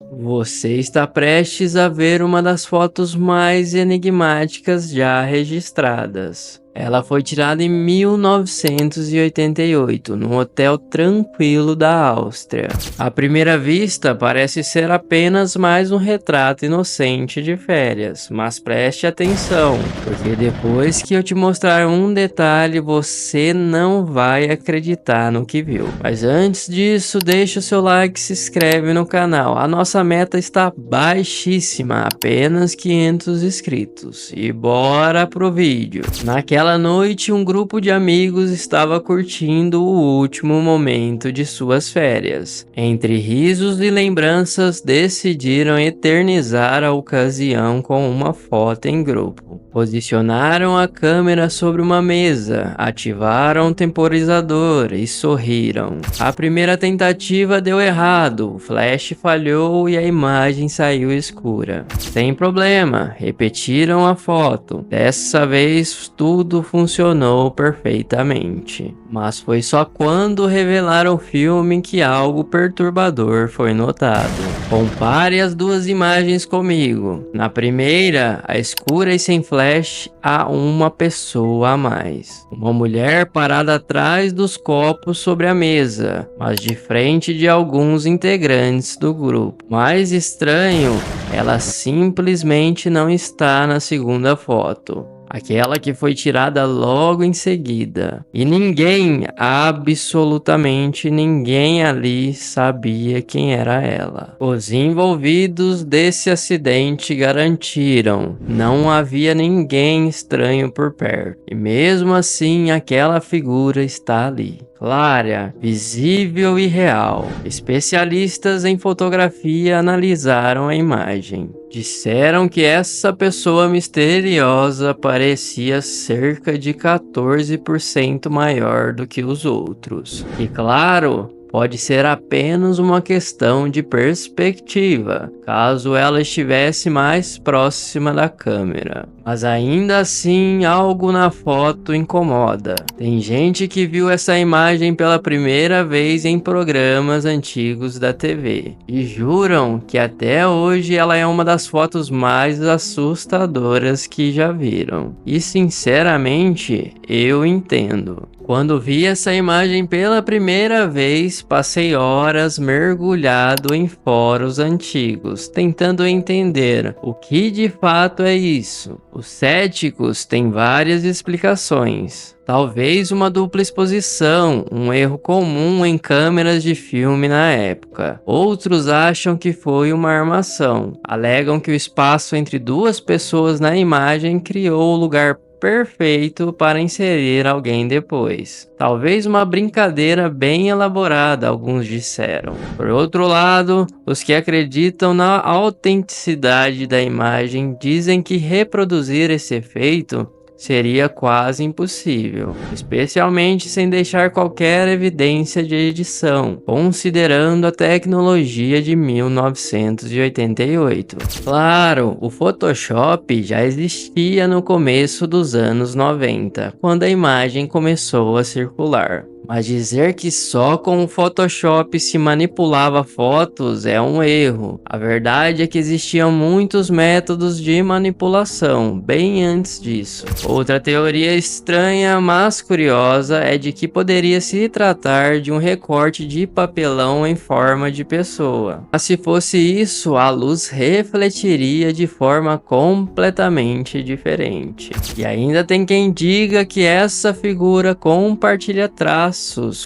Você está prestes a ver uma das fotos mais enigmáticas já registradas. Ela foi tirada em 1988, num hotel tranquilo da Áustria. À primeira vista, parece ser apenas mais um retrato inocente de férias, mas preste atenção, porque depois que eu te mostrar um detalhe, você não vai acreditar no que viu. Mas antes disso, deixa o seu like e se inscreve no canal. A nossa meta está baixíssima, apenas 500 inscritos. E bora pro vídeo. Naquela noite, um grupo de amigos estava curtindo o último momento de suas férias. Entre risos e lembranças, decidiram eternizar a ocasião com uma foto em grupo. Posicionaram a câmera sobre uma mesa, ativaram o temporizador e sorriram. A primeira tentativa deu errado, o flash falhou e a imagem saiu escura. Sem problema, repetiram a foto. Dessa vez tudo funcionou perfeitamente. Mas foi só quando revelaram o filme que algo perturbador foi notado. Compare as duas imagens comigo. Na primeira, a escura e sem flash, há uma pessoa a mais. Uma mulher parada atrás dos copos sobre a mesa, mas de frente de alguns integrantes do grupo. Mais estranho, ela simplesmente não está na segunda foto. Aquela que foi tirada logo em seguida. E ninguém, absolutamente ninguém ali sabia quem era ela. Os envolvidos desse acidente garantiram, não havia ninguém estranho por perto. E mesmo assim, aquela figura está ali. Clara, visível e real. Especialistas em fotografia analisaram a imagem. Disseram que essa pessoa misteriosa parecia cerca de 14% maior do que os outros. E claro, pode ser apenas uma questão de perspectiva, caso ela estivesse mais próxima da câmera. Mas ainda assim, algo na foto incomoda. Tem gente que viu essa imagem pela primeira vez em programas antigos da TV e juram que até hoje ela é uma das fotos mais assustadoras que já viram. E sinceramente, eu entendo. Quando vi essa imagem pela primeira vez, passei horas mergulhado em fóruns antigos, tentando entender o que de fato é isso. Os céticos têm várias explicações. Talvez uma dupla exposição, um erro comum em câmeras de filme na época. Outros acham que foi uma armação. Alegam que o espaço entre duas pessoas na imagem criou o lugar perfeito para inserir alguém depois. Talvez uma brincadeira bem elaborada, alguns disseram. Por outro lado, os que acreditam na autenticidade da imagem dizem que reproduzir esse efeito seria quase impossível, especialmente sem deixar qualquer evidência de edição, considerando a tecnologia de 1988. Claro, o Photoshop já existia no começo dos anos 90, quando a imagem começou a circular. Mas dizer que só com o Photoshop se manipulava fotos é um erro. A verdade é que existiam muitos métodos de manipulação, bem antes disso. Outra teoria estranha, mas curiosa, é de que poderia se tratar de um recorte de papelão em forma de pessoa. Mas se fosse isso, a luz refletiria de forma completamente diferente. E ainda tem quem diga que essa figura compartilha traços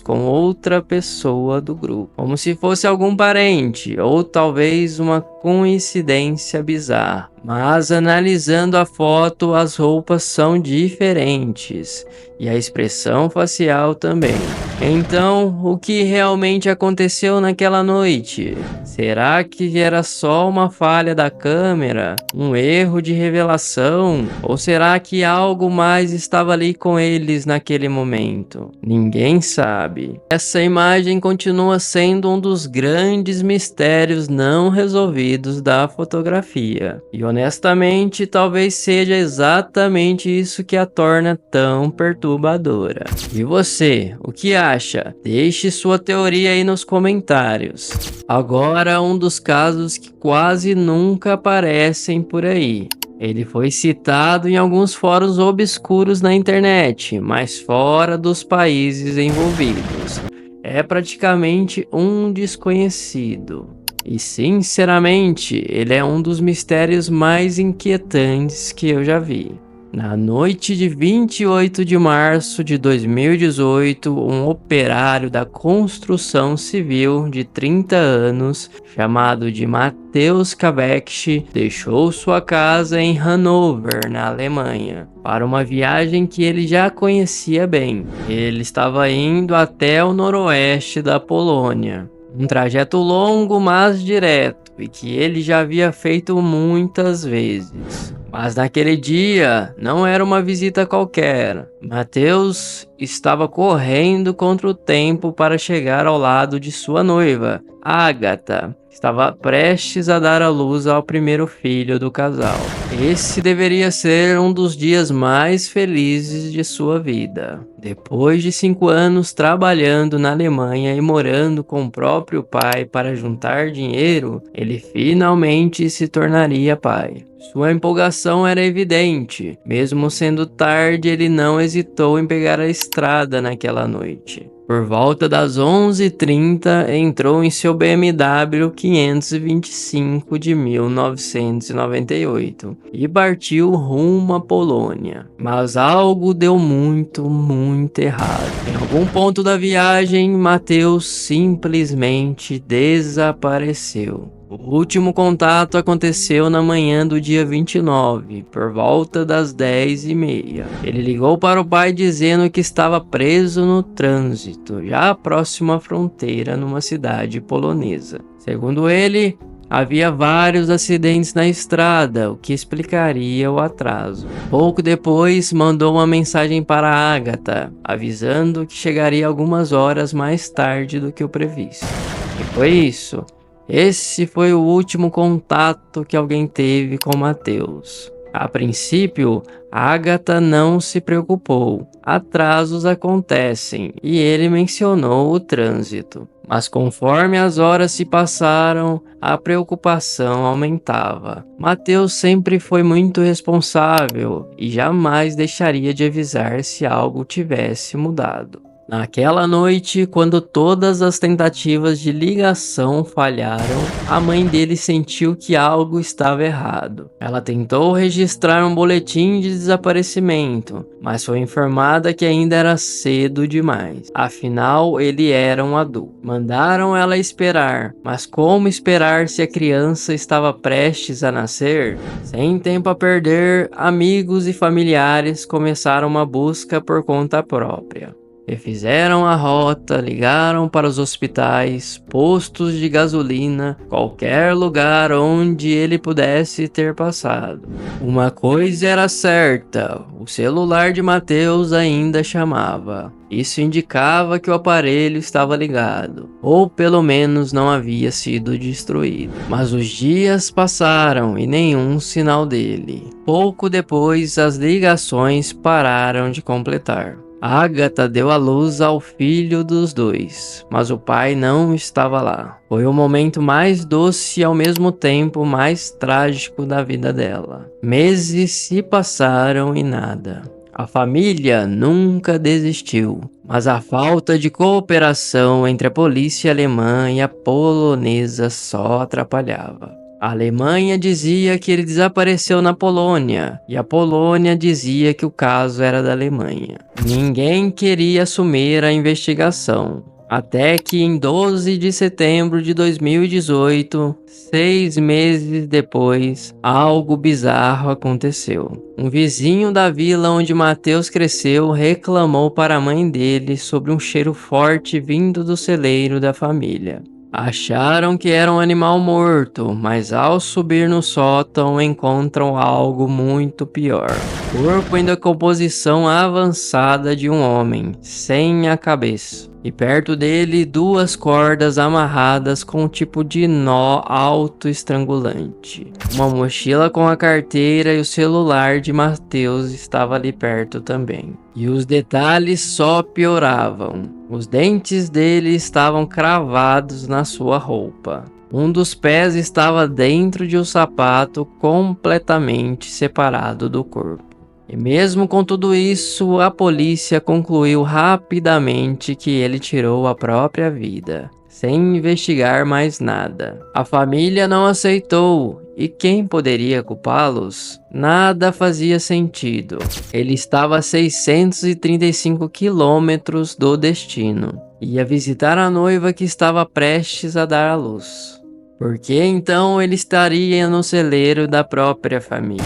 com outra pessoa do grupo, como se fosse algum parente, ou talvez uma coincidência bizarra. Mas analisando a foto, as roupas são diferentes e a expressão facial também. Então, o que realmente aconteceu naquela noite? Será que era só uma falha da câmera? Um erro de revelação? Ou será que algo mais estava ali com eles naquele momento? Ninguém sabe. Essa imagem continua sendo um dos grandes mistérios não resolvidos coloridos da fotografia. E honestamente, talvez seja exatamente isso que a torna tão perturbadora. E você, o que acha? Deixe sua teoria aí nos comentários. Agora, um dos casos que quase nunca aparecem por aí. Ele foi citado em alguns fóruns obscuros na internet, mas fora dos países envolvidos. É praticamente um desconhecido. E sinceramente, ele é um dos mistérios mais inquietantes que eu já vi. Na noite de 28 de março de 2018, um operário da construção civil de 30 anos, chamado de Mateusz Kabeck, deixou sua casa em Hannover, na Alemanha, para uma viagem que ele já conhecia bem. Ele estava indo até o noroeste da Polônia. Um trajeto longo, mas direto, e que ele já havia feito muitas vezes. Mas naquele dia, não era uma visita qualquer. Mateusz estava correndo contra o tempo para chegar ao lado de sua noiva, Agatha. Estava prestes a dar à luz ao primeiro filho do casal. Esse deveria ser um dos dias mais felizes de sua vida. Depois de 5 anos trabalhando na Alemanha e morando com o próprio pai para juntar dinheiro, ele finalmente se tornaria pai. Sua empolgação era evidente. Mesmo sendo tarde, ele não hesitou em pegar a estrada naquela noite. Por volta das 11h30, entrou em seu BMW 525 de 1998 e partiu rumo à Polônia. Mas algo deu muito errado. Em algum ponto da viagem, Mateusz simplesmente desapareceu. O último contato aconteceu na manhã do dia 29, por volta das 10h30. Ele ligou para o pai dizendo que estava preso no trânsito, já próximo à fronteira numa cidade polonesa. Segundo ele, havia vários acidentes na estrada, o que explicaria o atraso. Pouco depois, mandou uma mensagem para Agatha, avisando que chegaria algumas horas mais tarde do que o previsto. E foi isso. Esse foi o último contato que alguém teve com Mateusz. A princípio, Agatha não se preocupou. Atrasos acontecem e ele mencionou o trânsito. Mas conforme as horas se passaram, a preocupação aumentava. Mateusz sempre foi muito responsável e jamais deixaria de avisar se algo tivesse mudado. Naquela noite, quando todas as tentativas de ligação falharam, a mãe dele sentiu que algo estava errado. Ela tentou registrar um boletim de desaparecimento, mas foi informada que ainda era cedo demais. Afinal, ele era um adulto. Mandaram ela esperar, mas como esperar se a criança estava prestes a nascer? Sem tempo a perder, amigos e familiares começaram uma busca por conta própria. Refizeram a rota, ligaram para os hospitais, postos de gasolina, qualquer lugar onde ele pudesse ter passado. Uma coisa era certa, o celular de Mateusz ainda chamava. Isso indicava que o aparelho estava ligado, ou pelo menos não havia sido destruído. Mas os dias passaram e nenhum sinal dele. Pouco depois, as ligações pararam de completar. Agatha deu à luz ao filho dos dois, mas o pai não estava lá. Foi o momento mais doce e ao mesmo tempo mais trágico da vida dela. Meses se passaram e nada. A família nunca desistiu, mas a falta de cooperação entre a polícia alemã e a polonesa só atrapalhava. A Alemanha dizia que ele desapareceu na Polônia, e a Polônia dizia que o caso era da Alemanha. Ninguém queria assumir a investigação, até que em 12 de setembro de 2018, 6 meses depois, algo bizarro aconteceu. Um vizinho da vila onde Mateusz cresceu reclamou para a mãe dele sobre um cheiro forte vindo do celeiro da família. Acharam que era um animal morto, mas ao subir no sótão encontram algo muito pior. Corpo em decomposição avançada de um homem, sem a cabeça. E perto dele, 2 cordas amarradas com um tipo de nó auto-estrangulante. Uma mochila com a carteira e o celular de Matheus estava ali perto também. E os detalhes só pioravam. Os dentes dele estavam cravados na sua roupa. Um dos pés estava dentro de um sapato completamente separado do corpo. E mesmo com tudo isso, a polícia concluiu rapidamente que ele tirou a própria vida, sem investigar mais nada. A família não aceitou, e quem poderia culpá-los? Nada fazia sentido. Ele estava a 635 quilômetros do destino. Ia visitar a noiva que estava prestes a dar à luz. Por que então ele estaria no celeiro da própria família?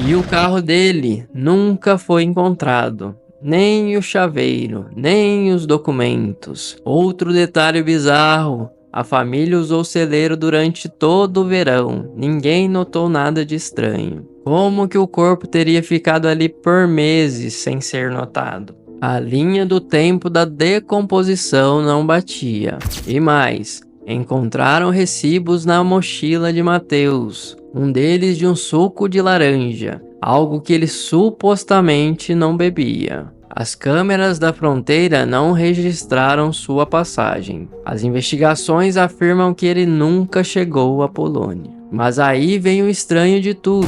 E o carro dele nunca foi encontrado. Nem o chaveiro, nem os documentos. Outro detalhe bizarro: a família usou o celeiro durante todo o verão. Ninguém notou nada de estranho. Como que o corpo teria ficado ali por meses sem ser notado? A linha do tempo da decomposição não batia. E mais, encontraram recibos na mochila de Matheus. Um deles de um suco de laranja, algo que ele supostamente não bebia. As câmeras da fronteira não registraram sua passagem. As investigações afirmam que ele nunca chegou à Polônia. Mas aí vem o estranho de tudo.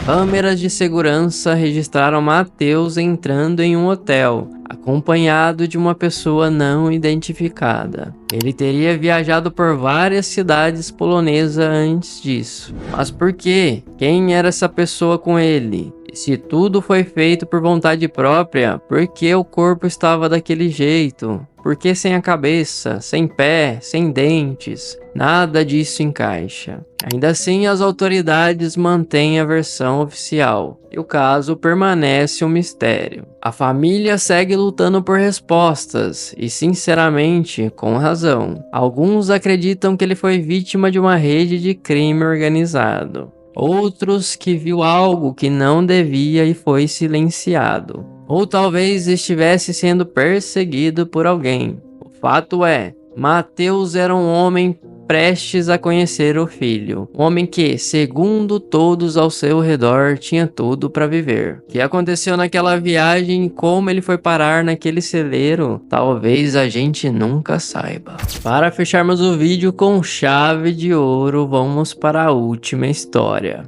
Câmeras de segurança registraram Matheus entrando em um hotel, acompanhado de uma pessoa não identificada. Ele teria viajado por várias cidades polonesas antes disso. Mas por quê? Quem era essa pessoa com ele? E se tudo foi feito por vontade própria, por que o corpo estava daquele jeito? Por que sem a cabeça, sem pé, sem dentes? Nada disso encaixa. Ainda assim, as autoridades mantêm a versão oficial, e o caso permanece um mistério. A família segue lutando por respostas, e sinceramente, com razão. Alguns acreditam que ele foi vítima de uma rede de crime organizado. Outros que viu algo que não devia e foi silenciado. Ou talvez estivesse sendo perseguido por alguém. O fato é, Matheus era um homem prestes a conhecer o filho. Um homem que, segundo todos ao seu redor, tinha tudo para viver. O que aconteceu naquela viagem e como ele foi parar naquele celeiro, talvez a gente nunca saiba. Para fecharmos o vídeo com chave de ouro, vamos para a última história.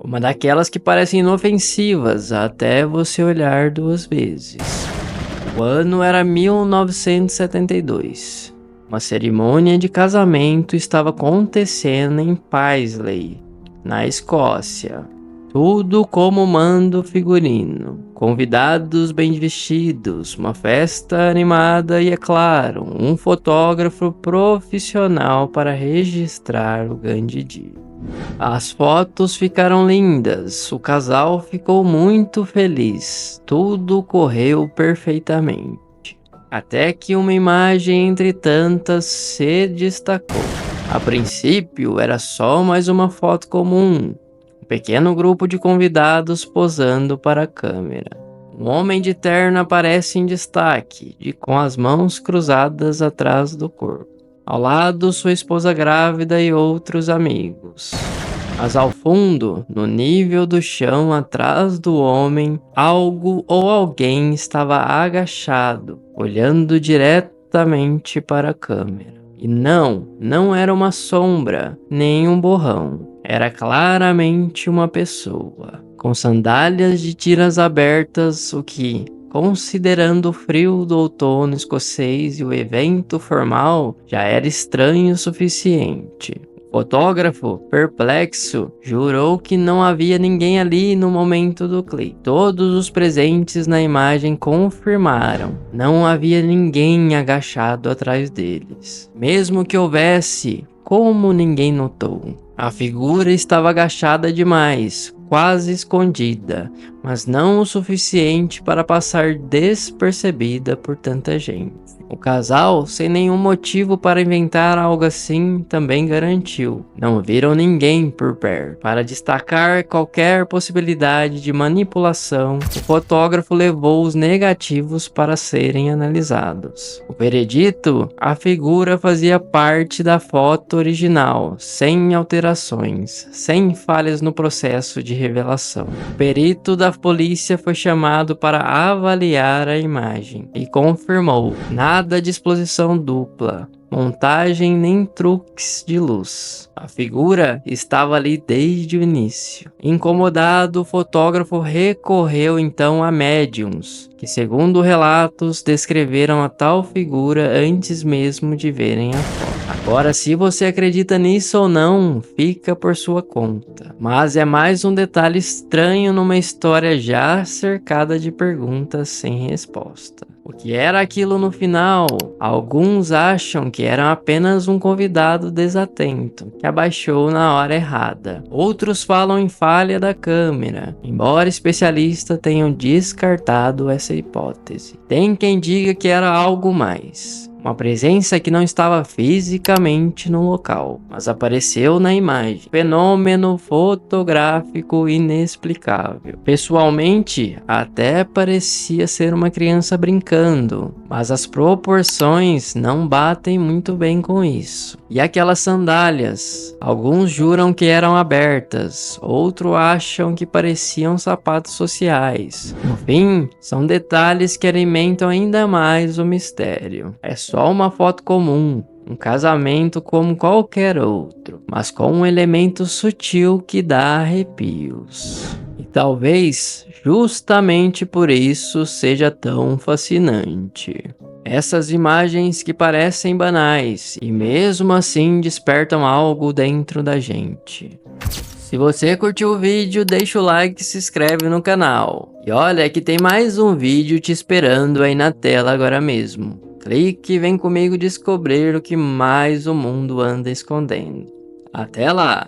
Uma daquelas que parecem inofensivas até você olhar 2 vezes. O ano era 1972. Uma cerimônia de casamento estava acontecendo em Paisley, na Escócia. Tudo como manda o figurino. Convidados bem vestidos, uma festa animada e, é claro, um fotógrafo profissional para registrar o grande dia. As fotos ficaram lindas, o casal ficou muito feliz, tudo correu perfeitamente. Até que uma imagem entre tantas se destacou. A princípio era só mais uma foto comum. Um pequeno grupo de convidados posando para a câmera. Um homem de terno aparece em destaque, com as mãos cruzadas atrás do corpo. Ao lado, sua esposa grávida e outros amigos. Mas ao fundo, no nível do chão atrás do homem, algo ou alguém estava agachado, olhando diretamente para a câmera. E não era uma sombra, nem um borrão. Era claramente uma pessoa, com sandálias de tiras abertas, o que, considerando o frio do outono escocês e o evento formal, já era estranho o suficiente. O fotógrafo, perplexo, jurou que não havia ninguém ali no momento do clipe. Todos os presentes na imagem confirmaram. Não havia ninguém agachado atrás deles. Mesmo que houvesse, como ninguém notou? A figura estava agachada demais, quase escondida, mas não o suficiente para passar despercebida por tanta gente. O casal, sem nenhum motivo para inventar algo assim, também garantiu: não viram ninguém por perto. Para destacar qualquer possibilidade de manipulação, o fotógrafo levou os negativos para serem analisados. O veredito: a figura fazia parte da foto original, sem alterações, sem falhas no processo de revelação. O perito da polícia foi chamado para avaliar a imagem e confirmou: nada de exposição dupla, montagem nem truques de luz. A figura estava ali desde o início. Incomodado, o fotógrafo recorreu então a médiums, que segundo relatos descreveram a tal figura antes mesmo de verem a foto. Agora, se você acredita nisso ou não, fica por sua conta. Mas é mais um detalhe estranho numa história já cercada de perguntas sem resposta. O que era aquilo no final? Alguns acham que era apenas um convidado desatento, que abaixou na hora errada. Outros falam em falha da câmera, embora especialistas tenham descartado essa hipótese. Tem quem diga que era algo mais. Uma presença que não estava fisicamente no local, mas apareceu na imagem. Fenômeno fotográfico inexplicável. Pessoalmente, até parecia ser uma criança brincando, mas as proporções não batem muito bem com isso. E aquelas sandálias? Alguns juram que eram abertas, outros acham que pareciam sapatos sociais. No fim, são detalhes que alimentam ainda mais o mistério. É só uma foto comum, um casamento como qualquer outro, mas com um elemento sutil que dá arrepios. E talvez justamente por isso seja tão fascinante. Essas imagens que parecem banais e mesmo assim despertam algo dentro da gente. Se você curtiu o vídeo, deixa o like e se inscreve no canal. E olha que tem mais um vídeo te esperando aí na tela agora mesmo. Clique e vem comigo descobrir o que mais o mundo anda escondendo. Até lá!